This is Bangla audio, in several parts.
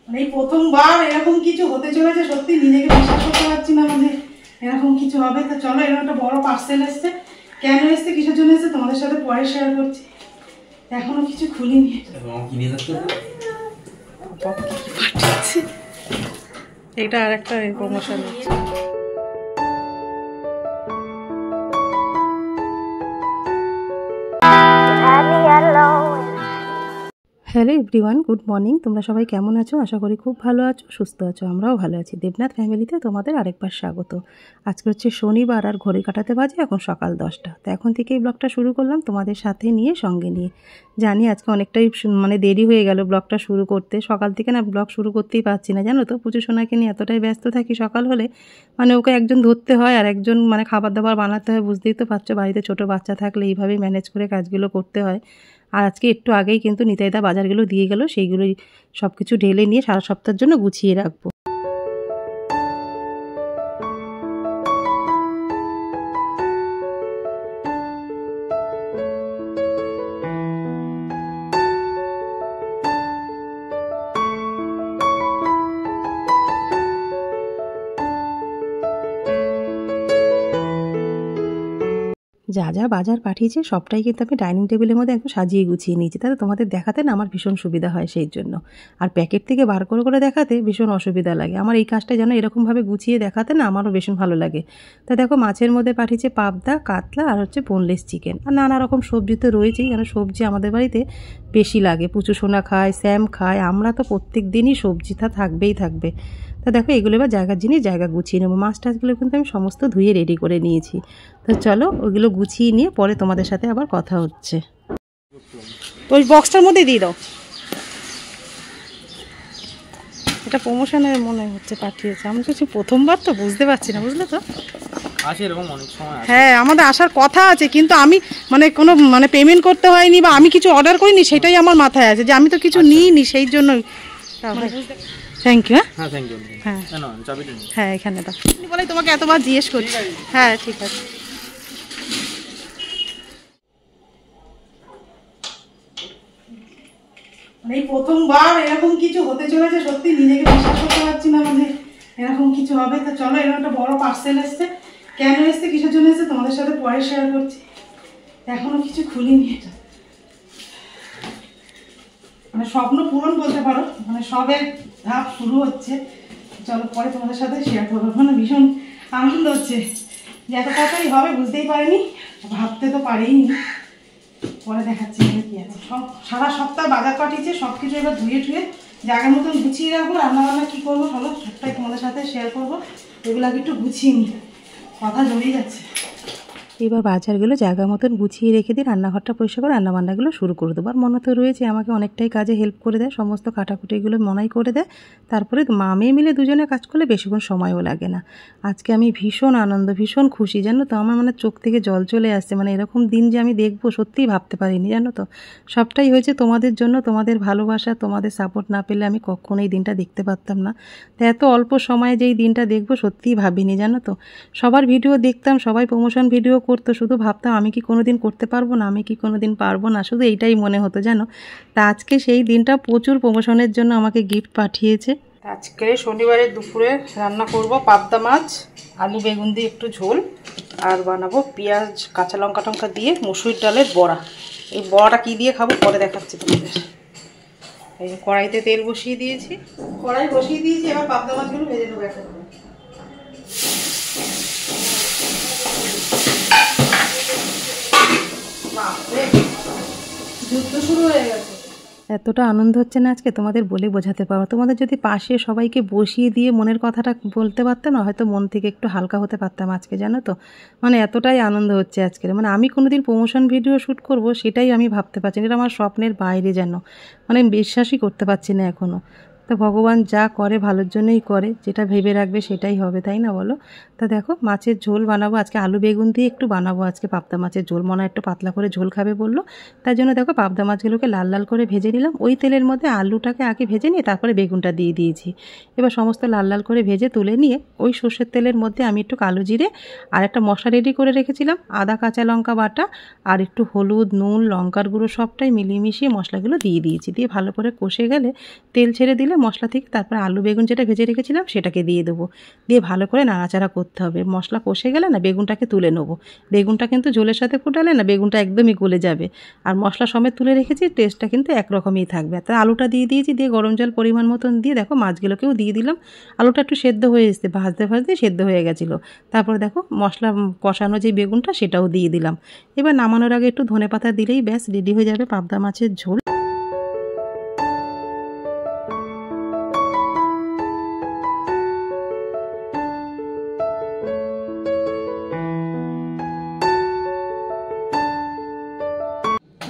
মানে এই প্রথমবার এরকম কিছু হতে চলেছে, সত্যি নিজেকে বিশ্বাস করতে পারছি না মানে এরকম কিছু হবে। তো চলো, এরকম একটা বড় পার্সেল এসছে। কেন এসছে, কিসের জন্য এসছে তোমাদের সাথে পরে শেয়ার করছি। এখনো কিছু খুলিনি। এটা আর একটা প্রমোশন হচ্ছে। Hello everyone, good morning. তোমরা সবাই কেমন আছো? আশা করি খুব ভালো আছো, সুস্থ আছো। আমরাও ভালো আছি। দেবনাথ ফ্যামিলিতে তোমাদের আরেকবার স্বাগত। আজকে হচ্ছে শনিবার, আর ঘড়ি কাটাতে বাজে এখন সকাল 10টা। তো এখন থেকেই ব্লগটা শুরু করলাম তোমাদের সাথে নিয়ে, সঙ্গে নিয়ে। জানি আজকে অনেকটাই মানে দেরি হয়ে গেল ব্লগটা শুরু করতে। সকাল থেকে না ব্লগ শুরু করতেই পারছি না, জানো তো। পুজো সোনাকে নিয়ে এতটাই ব্যস্ত থাকি সকাল হলে, মানে ওকে একজন ধরতে হয় আর একজন মানে খাবার দাবার বানাতে হয়। বুঝতেই তো পারছো, বাড়িতে ছোট বাচ্চা থাকলে এইভাবেই ম্যানেজ করে কাজগুলো করতে হয়। আর আজকে একটু আগেই কিন্তু নিতাইদা বাজারগুলো দিয়ে গেল, সেইগুলোই সব কিছু ঢেলে নিয়ে সারা সপ্তাহের জন্য গুছিয়ে রাখবো। যা যা বাজার পাঠিয়েছে সবটাই কিন্তু আমি ডাইনিং টেবিলের মধ্যে একটু সাজিয়ে গুছিয়ে নিয়েছি, তাহলে তোমাদের দেখাতে না আমার ভীষণ সুবিধা হয় সেই জন্য। আর প্যাকেট থেকে বার করে করে দেখাতে ভীষণ অসুবিধা লাগে আমার। এই কাজটা যেন এরকমভাবে গুছিয়ে দেখাতে না আমারও ভীষণ ভালো লাগে। তা দেখো, মাছের মধ্যে পাঠিয়েছে পাবদা, কাতলা আর হচ্ছে বোনলেস চিকেন, আর নানা রকম সবজি তো রয়েছেই। কেন সবজি আমাদের বাড়িতে বেশি লাগে। পুচু সোনা খায়, স্যাম খায়, আমরা তো প্রত্যেক দিনই সবজিটা থাকবেই থাকবে। তা দেখো, এগুলো এবার জায়গার জিনিস জায়গা গুছিয়ে নেবো। মাছ টাছগুলো কিন্তু আমি সমস্ত ধুয়ে রেডি করে নিয়েছি। তো চলো, ওইগুলো গুছিয়ে নিয়ে পরে তোমাদের সাথে আবার কথা হচ্ছে। ওই বক্সটার মধ্যে দিয়ে দাও। এটা প্রমোশনের মনে হচ্ছে পাঠিয়েছে। আমি কিছু প্রথমবার তো বুঝতে পারছি না, বুঝলে তো। হ্যাঁ, আমাদের আসার কথা আছে, কিন্তু আমি মানে কোনো মানে পেমেন্ট করতে হয়নি বা আমি কিছু অর্ডার করিনি, সেটাই আমার মাথায় আছে যে আমি তো কিছু নিইনি, সেই জন্যই। Thank you. হ্যাঁ থ্যাংক ইউ। হ্যাঁ হ্যাঁ, এখানে দাও বলে তোমাকে এতবার জিজ্ঞেস করছি। হ্যাঁ ঠিক আছে। এই প্রথমবার এরকম কিছু হতে চলেছে, সত্যি নিজেকে বিশ্বাস করতে পারছি না মানে এরকম কিছু হবে। তো চলো, এরকম একটা বড় পার্সেল এসছে। কেন এসছে, কিসের জন্য এসছে তোমাদের সাথে পরে শেয়ার করছি। এখনো কিছু খুলিনি। এটা মানে স্বপ্ন পূরণ বলতে পারো, মানে সবের ধাপ শুরু হচ্ছে। চলো, পরে তোমাদের সাথে শেয়ার করবো। মানে ভীষণ আনন্দ হচ্ছে যে এত তাড়াতাড়ি হবে, বুঝতেই পারিনি, ভাবতে তো পারিনি। পরে দেখাচ্ছি কি আছে। সব সারা সপ্তাহ বাজার পাঠিয়েছে, সব কিছু এবার ধুয়ে টুয়ে জায়গার মতন গুছিয়ে রাখবো। রান্নাবান্না কী করবো চলো সবটাই তোমাদের সাথে শেয়ার করবো। এগুলো আগে একটু গুছিয়ে নিই, কথা জড়িয়ে যাচ্ছে। এবার বাজারগুলো জায়গা মতন গুছিয়ে রেখে দিয়ে রান্নাঘরটা পরিষ্কার করে রান্নাবান্নাগুলো শুরু করে দেবো। আর মনে তো রয়েছে আমাকে অনেকটাই কাজে হেল্প করে দেয়, সমস্ত কাটাকুটিগুলো মনাই করে দেয়। তারপরে মা মেয়ে মিলে দুজনে কাজ করলে বেশিক্ষণ সময়ও লাগে না। আজকে আমি ভীষণ আনন্দ, ভীষণ খুশি, জানো তো। আমার মানে চোখ থেকে জল চলে আসছে। মানে এরকম দিন যে আমি দেখবো সত্যিই ভাবতে পারিনি, জানো তো। সবটাই হয়েছে তোমাদের জন্য, তোমাদের ভালোবাসা, তোমাদের সাপোর্ট না পেলে আমি কখনো এই দিনটা দেখতে পারতাম না। তো এত অল্প সময়ে যে এই দিনটা দেখবো সত্যিই ভাবিনি, জানো তো। সবার ভিডিও দেখতাম, সবাই প্রমোশন ভিডিও করতো, শুধু ভাবতাম আমি কি কোনোদিন করতে পারবো না, আমি কি কোনোদিন পারবো না, শুধু এইটাই মনে হতো, জানো। তা আজকে সেই দিনটা প্রচুর প্রমোশনের জন্য আমাকে গিফট পাঠিয়েছে। আজকে শনিবারের দুপুরে রান্না করব পাবদা মাছ, আলু বেগুন দিয়ে একটু ঝোল, আর বানাবো পেঁয়াজ কাঁচা লঙ্কা টঙ্কা দিয়ে মসুর ডালের বড়া। এই বড়াটা কী দিয়ে খাবো পরে দেখাচ্ছি তোমাদের। এই কড়াইতে তেল বসিয়ে দিয়েছি, এবার পাবদা মাছগুলো ভেজে নেবো একটা করে। যুদ্ধ শুরু হয়ে গেছে। এতটা আনন্দ হচ্ছে না আজকে তোমাদের বলে বোঝাতে পারবো। তোমাদের যদি পাশে সবাইকে বসিয়ে দিয়ে মনের কথাটা বলতে পারতাম না, হয়তো মন থেকে একটু হালকা হতে পারতাম আজকে, জানো তো। মানে এতটাই আনন্দ হচ্ছে আজকে। মানে আমি কোনোদিন প্রমোশন ভিডিও শ্যুট করব সেটাই আমি ভাবতে পারছি না। এটা আমার স্বপ্নের বাইরে যেন, মানে বিশ্বাসই করতে পারছি না এখনও। তো ভগবান যা করে ভালোর জন্যই করে, যেটা ভেবে রাখবে সেটাই হবে, তাই না বলো। তা দেখো, মাছের ঝোল বানাবো আজকে, আলু বেগুন দিয়ে একটু বানাবো আজকে পাবদা মাছের ঝোল। মনে হয় একটু পাতলা করে ঝোল খাবে বললো, তার জন্য দেখো পাবদা মাছগুলোকে লাল লাল করে ভেজে নিলাম। ওই তেলের মধ্যে আলুটাকে আগে ভেজে নিয়ে তারপরে বেগুনটা দিয়ে দিয়েছি। এবার সমস্ত লাল লাল করে ভেজে তুলে নিয়ে ওই সর্ষের তেলের মধ্যে আমি একটু কালো জিরে আর একটা মশলা রেডি করে রেখেছিলাম, আদা কাঁচা লঙ্কা বাটা আর একটু হলুদ নুন লঙ্কার গুঁড়ো সবটাই মিলিয়ে মিশিয়ে মশলাগুলো দিয়ে দিয়েছি। দিয়ে ভালো করে কষে গেলে তেল ছেড়ে দিলে গেলে মশলা থেকে তারপর আলু বেগুন যেটা ভেজে রেখেছিলাম সেটাকে দিয়ে দেবো, দিয়ে ভালো করে নাড়াচাড়া করতে হবে। মশলা কষে গেলে না বেগুনটাকে তুলে নেবো। বেগুনটা কিন্তু ঝোলের সাথে ফুটালে না বেগুনটা একদমই গলে যাবে, আর মশলা সমেত তুলে রেখেছি, টেস্টটা কিন্তু একরকমই থাকবে। তাই আলুটা দিয়ে দিয়েছি, দিয়ে গরম জল পরিমাণ মতন দিয়ে দেখো মাছগুলোকেও দিয়ে দিলাম। আলুটা একটু সেদ্ধ হয়ে এসছে, ভাজতে ভাজতে সেদ্ধ হয়ে গেছিলো। তারপরে দেখো মশলা কষানো যে বেগুনটা সেটাও দিয়ে দিলাম। এবার নামানোর আগে একটু ধনেপাতা দিলেই ব্যাস রেডি হয়ে যাবে পাবদা মাছের ঝোল।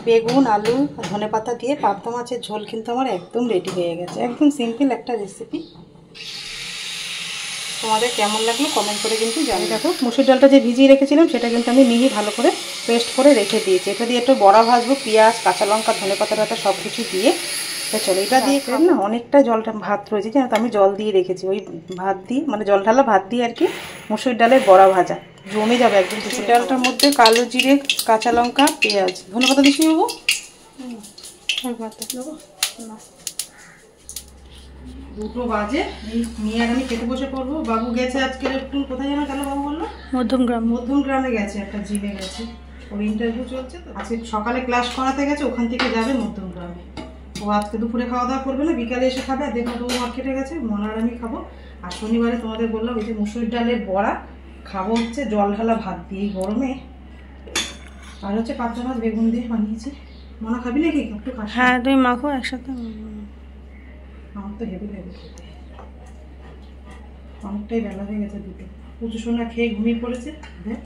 বেগুন আলু ধনেপাতা দিয়ে পাবদা মাছের ঝোল কিন্তু আমার একদম রেডি হয়ে গেছে। একদম সিম্পল একটা রেসিপি। তোমাদের কেমন লাগলো কমেন্ট করে কিন্তু জানি। দেখো মুসুর ডালটা যে ভিজিয়ে রেখেছিলাম সেটা কিন্তু আমি মিহি ভালো করে পেস্ট করে রেখে দিয়েছি। এটা দিয়ে একটু বড়া ভাজবো, পেঁয়াজ কাঁচা লঙ্কা ধনেপাতা টাতা সব কিছু দিয়ে। তো চলো এটা দিয়ে না অনেকটা জলটা ভাত রয়েছে, জানো তো আমি জল দিয়ে রেখেছি। ওই ভাত দিয়ে মানে জল ঢালা ভাত দিয়ে আর কি মুসুর ডালের বড়া ভাজা জমে যাবে একদম। মুসুর ডালটার মধ্যে কালো জিরে কাঁচা লঙ্কা পেঁয়াজ ধনেপাতা দিচ্ছি নেবো। দুটো বাজে, এই নিয়ে আর আমি খেতে বসে পড়বো। বাবু গেছে আজকে একটু কোথায় যেন গেল বাবু বললো মধ্যমগ্রামে গেছে, একটা জিমে গেছে, ওর ইন্টারভিউ চলছে তো। আজকে সকালে ক্লাস করাতে গেছে, ওখান থেকে যাবে মধ্যমগ্রামে। ও আজকে দুপুরে খাওয়া দাওয়া করবে না, বিকালে এসে খাবে। আর দেখো ও মার্কেটে গেছে, মনে আর আমি খাবো। আর শনিবারে তোমাদের বললাম ওই যে মুসুর ডালের বড়া খাবো হচ্ছে জল ঢালা ভাত দিয়ে গরমে। আর হচ্ছে পাবদা মাছ বেগুন দিয়ে বানিয়েছি। মনে খাবি নাকি একটু? হ্যাঁ তুমি মাখো একসাথে। আমার তো হেভি লাগে খেতে। অনেকটাই বেলা হয়ে গেছে, দুটো পুজো সোনা খেয়ে ঘুমিয়ে পড়েছে। দেখ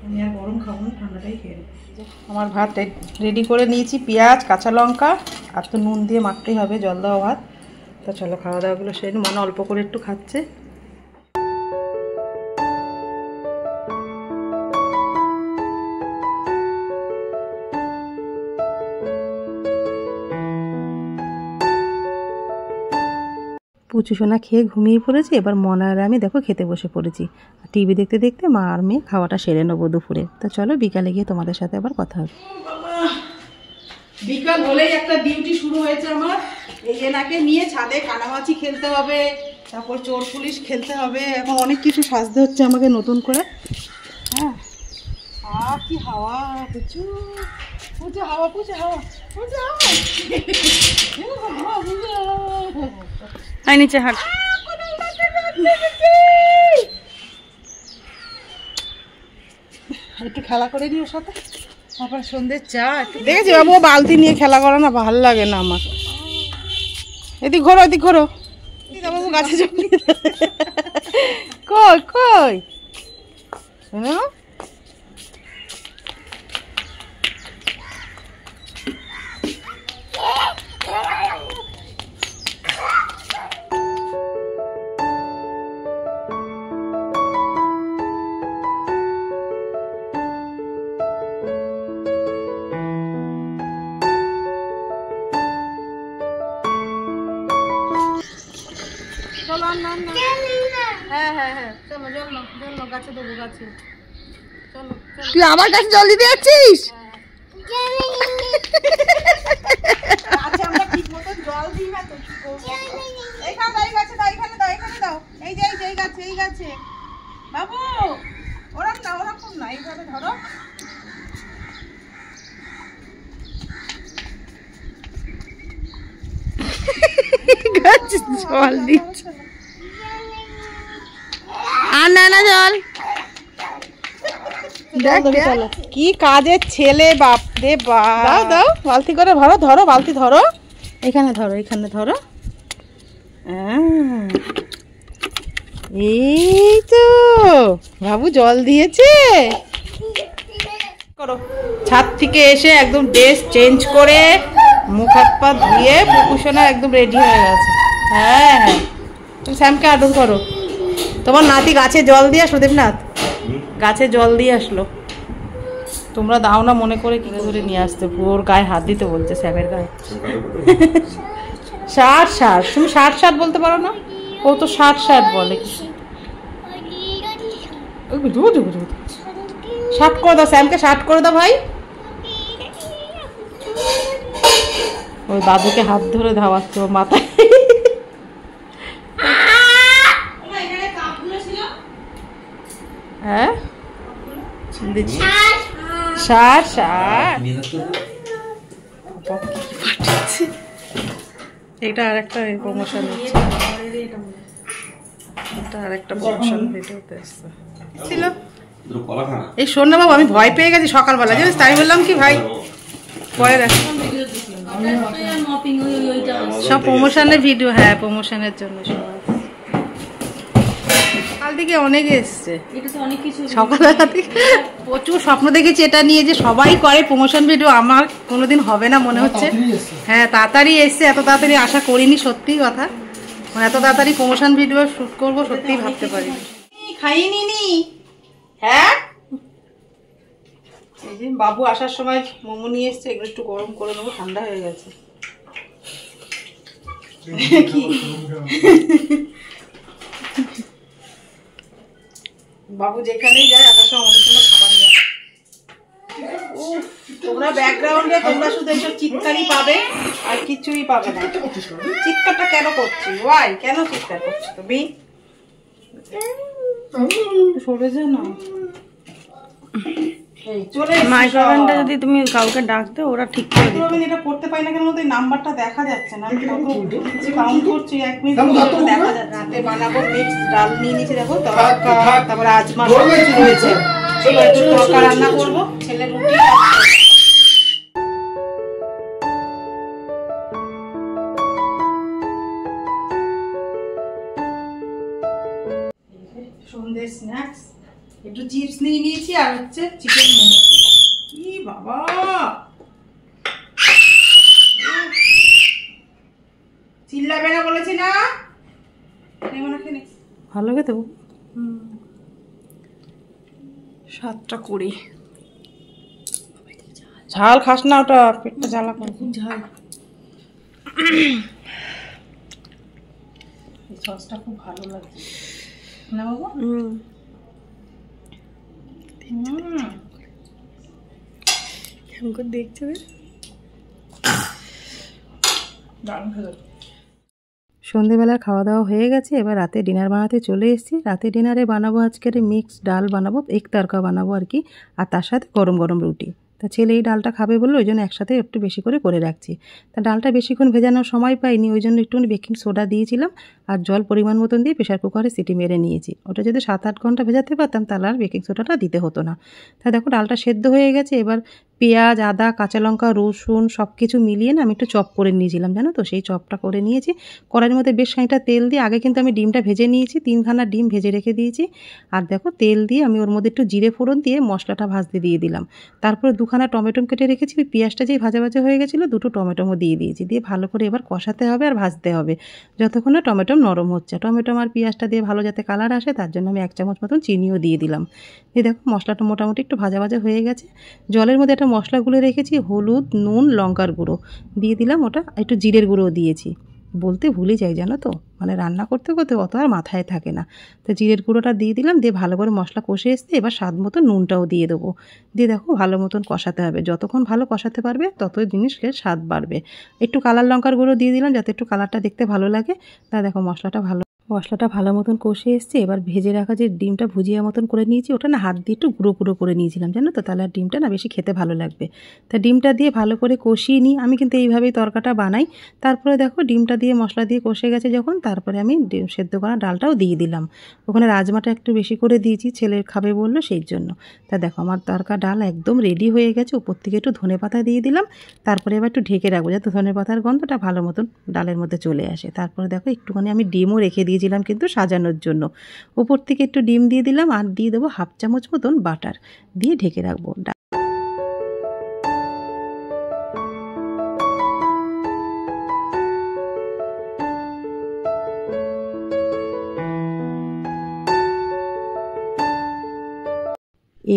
আমি আর গরম খাবো না, ঠান্ডাটাই খেয়ে নেবো। আমার ভাত রেডি করে নিয়েছি, পেঁয়াজ কাঁচা লঙ্কা আর তো নুন দিয়ে মাখতেই হবে, জল দেওয়া ভাত। তা চলো খাওয়া দাওয়াগুলো সেরে মনে অল্প করে একটু খাচ্ছে। পুচু সোনা খেয়ে ঘুমিয়ে পড়েছি। এবার মনা আর আমি দেখো খেতে বসে পড়েছি। টিভি দেখতে দেখতে মা আর মেয়ে খাওয়াটা সেরে নেবো দুপুরে। তো চলো বিকালে গিয়ে তোমাদের সাথে আবার কথা হবে। বিকাল হলেই একটা ডিউটি শুরু হয়েছে আমার। এই এনাকে নিয়ে ছাদে কানামাছি খেলতে হবে, তারপর চোর পুলিশ খেলতে হবে। এখন অনেক কিছু সাজতে হচ্ছে আমাকে নতুন করে। হ্যাঁ আর কি হাওয়া, পুচু পুচু হাওয়া, পুচু হাওয়া, পুচু হাওয়া, আই নিচে হাট। একটু খেলা করে নিও সাথে, তারপর সন্ধ্যের চা। দেখেছি বাবু বালতি নিয়ে খেলা করে না, ভালো লাগে না আমার। এদিক ঘোরো এদিক ঘোরো, বাবু গাছে জল কই কই শোনো। তুই আমার কাছে জল দিতে যাচ্ছিস? আচ্ছা আমরা ঠিক মতন জল দিই না তো, কি করব? এইখানে দাও, এই গাছে দাও, এখানে দাও, এখানে দাও, এই যে এই গাছে, এই গাছে। বাবু ওরকম না, ওরকম না, এইভাবে ধরো। গাছে জল দিচ্ছ? আর না না জল কি কাজের ছেলে, বাপ রে বাপ। দাও দাও বালতি করে ধরো, ধরো বালতি ধরো, এখানে ধরো, এখানে ধরো। এই তো বাবু জল দিয়েছে। করো ছাদ থেকে এসে একদম ড্রেস চেঞ্জ করে মুখ হাত পা ধুয়ে পুকুসোনা একদম রেডি হয়ে গেছে। হ্যাঁ হ্যাঁ তুমি স্যামকে আদর করো। তোমার নাতি গাছে জল দিয়ে আসলো, দেবনাথ গাছে জল দিয়ে আসলো। তোমরা দাও না মনে করে কি করে নিয়ে আসতে, ওর গায়ে হাত দিতে বলছে, স্যামের গায়ে। 60 তুমি 60 বলতে পারো না? ও তো 60 বলে। 60 করে দাও, স্যামকে 60 করে দাও ভাই। ওই দাদুকে হাত ধরে ধাওয়াচ্ছে ও মাথায়। হ্যাঁ সার সার এটা আর একটা প্রমোশন হচ্ছে, এটা আর একটা প্রমোশন ভিডিওতে আসছে ছিল। এই শোন না বাবু, আমি ভয় পেয়ে গেছি সকালবেলা, জানিস তাই বললাম কি ভাই পরে দেখ সব প্রমোশনের ভিডিও। হ্যাঁ প্রমোশনের জন্য সবাই সকাল থেকে অনেক এসছে, সকালবেলা থেকে প্রচুর স্বপ্ন দেখেছি এটা নিয়ে যে সবাই করে প্রমোশন ভিডিও, আমার কোনোদিন হবে না মনে হচ্ছে। হ্যাঁ তাড়াতাড়ি এসছে, এত তাড়াতাড়ি আশা করিনি, সত্যি কথা, মানে এত তাড়াতাড়ি প্রমোশন ভিডিও শুট করবো সত্যিই ভাবতে পারিনি। খাইনি নি। হ্যাঁ এই যে বাবু আসার সময় মোমো নিয়ে এসছে, এগুলো একটু গরম করে নেবো, ঠান্ডা হয়ে গেছে। বাবু যেখানেই যায় আসার সময় আমাদের জন্য খাবার নিয়ে আসে। তোমরা ব্যাকগ্রাউন্ডে তোমরা শুধু এইসব চিৎকারই পাবে আর কিছুই পাবে না। চিৎকারটা কেন করছি? ওয়াই কেন চিৎকার করছি তুমি? সরে যা না। মাইক্রোওভেনটা যদি তুমি কাউকে ডাক দাও ওরা ঠিক করে দিবে। আমি এটা করতে পারি না কেন, ওই নাম্বারটা দেখা যাচ্ছে না, আমি কত কাউন্ট করছি 1 মিনিট দেখা যাচ্ছে। রাতে বানাবো মিক্স ডাল নিয়ে নিয়েছি, দেখো তরকা, তারপরে আজমা সব কিছু রয়েছে। এবার একটু তরকা রান্না করবো, ছেলে রুটি। সন্ধ্যের স্ন্যাক্স একটু চিপস নিয়ে নিয়েছি আর হচ্ছে চিকেন মোমো। কি বাবা চিল্লাবে না বলেছি না? ভালো খেতে 7:20। ঝাল খাস না, ওটা পেটটা জ্বালা করে। খুব ঝাল, এই সসটা খুব ভালো লাগছে না বাবা? কেমন করে দেখছে দারুণ খেলো। সন্ধেবেলার খাওয়া দাওয়া হয়ে গেছে, এবার রাতে ডিনার বানাতে চলে এসেছি। রাতে ডিনারে বানাবো আজকের মিক্স ডাল বানাবো, এক তরকা বানাবো আর কি, আর তার সাথে গরম গরম রুটি। তা ছেলে এই ডালটা খাবে বললো, ওই জন্য একসাথে একটু বেশি করে রাখছি। তা ডালটা বেশিক্ষণ ভেজানোর সময় পাইনি, ওই জন্য একটুখানি বেকিং সোডা দিয়েছিলাম আর জল পরিমাণ মতন দিয়ে প্রেশার কুকারে সিটি মেরে নিয়েছি। ওটা যদি 7-8 ঘন্টা ভেজাতে পারতাম তাহলে আর বেকিং সোডাটা দিতে হতো না। তা দেখো ডালটা সেদ্ধ হয়ে গেছে, এবার পেঁয়াজ, আদা, কাঁচা লঙ্কা, রসুন সব কিছু মিলিয়ে না আমি একটু চপ করে নিয়েছিলাম, জানো তো, সেই চপটা করে নিয়েছি। কড়াইয়ের মধ্যে বেশ খানিকটা তেল দিয়ে আগে কিন্তু আমি ডিমটা ভেজে নিয়েছি, 3খানা ডিম ভেজে রেখে দিয়েছি। আর দেখো তেল দিয়ে আমি ওর মধ্যে একটু জিরে ফোড়ন দিয়ে মশলাটা ভাজতে দিয়ে দিলাম। তারপরে 2খানা টমেটো কেটে রেখেছি, ওই পেঁয়াজটা যেই ভাজা ভাজা হয়ে গেছিলো 2টো টমেটো দিয়ে দিয়েছি, দিয়ে ভালো করে এবার কষাতে হবে আর ভাজতে হবে যতক্ষণ না টমেটো নরম হচ্ছে। টমেটো আর পেঁয়াজটা দিয়ে ভালো যাতে কালার আসে তার জন্য আমি 1 চামচ মতন চিনিও দিয়ে দিলাম। দিয়ে দেখো মশলাটা মোটামুটি একটু ভাজা ভাজা হয়ে গেছে। জলের মধ্যে একটা মশলাগুলো রেখেছি, হলুদ, নুন, লঙ্কার গুঁড়ো দিয়ে দিলাম, ওটা একটু জিরের গুঁড়ো দিয়েছি। বলতে ভুলে যাই জানো তো, মানে রান্না করতে করতে অত আর মাথায় থাকে না। তো জিরের গুঁড়োটা দিয়ে দিলাম, দিয়ে ভালো করে মশলা কষে এসছে। এবার স্বাদ মতো নুনটাও দিয়ে দেবো, দিয়ে দেখো ভালো মতন কষাতে হবে। যতক্ষণ ভালো কষাতে পারবে ততই জিনিসের স্বাদ বাড়বে। একটু কালার লঙ্কার গুঁড়ো দিয়ে দিলাম যাতে একটু কালারটা দেখতে ভালো লাগে। তা দেখো মশলাটা ভালো মতন কষে এসছে। এবার ভেজে রাখা যে ডিমটা ভুজিয়া মতন করে নিয়েছি, ওটা না হাত দিয়ে একটু গুঁড়ো করে নিয়েছিলাম, জানো তো, তাহলে আর ডিমটা না বেশি খেতে ভালো লাগবে। তা ডিমটা দিয়ে ভালো করে কষিয়ে নিই, আমি কিন্তু এইভাবেই তরকাটা বানাই। তারপরে দেখো ডিমটা দিয়ে মশলা দিয়ে কষে গেছে যখন, তারপরে আমি সেদ্ধ করা ডালটাও দিয়ে দিলাম। ওখানে রাজমাটা একটু বেশি করে দিয়েছি, ছেলে খাবে বললো সেই জন্য। তা দেখো আমার তরকা ডাল একদম রেডি হয়ে গেছে। উপর থেকে একটু ধনেপাতা দিয়ে দিলাম, তারপরে এবার একটু ঢেকে রাখবো যাতে ধনেপাতার গন্ধটা ভালো মতন ডালের মধ্যে চলে আসে। তারপরে দেখো একটুখানি আমি ডিমও রেখে দিয়েছিলাম কিন্তু সাজানোর জন্য, উপর থেকে একটু ডিম দিয়ে দিলাম আর দিয়ে দেবো 1/2 চামচ মতন বাটার, দিয়ে ঢেকে রাখবো।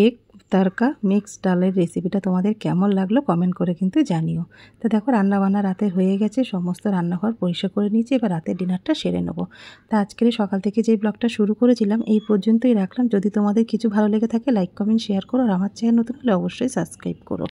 এক তরকা মিক্স ডালের রেসিপিটা তোমাদের কেমন লাগলো কমেন্ট করে কিন্তু জানিও। তো দেখো রান্নাবান্না রাতে হয়ে গেছে, সমস্ত রান্নাঘর পরিষ্কার করে নিয়েছি, এবার রাতের ডিনারটা সেরে নেবো। তা আজকের সকাল থেকে যে ব্লগটা শুরু করেছিলাম এই পর্যন্তই রাখলাম। যদি তোমাদের কিছু ভালো লেগে থাকে লাইক, কমেন্ট, শেয়ার করো, আর আমার চ্যানেল নতুন হলে অবশ্যই সাবস্ক্রাইব করো।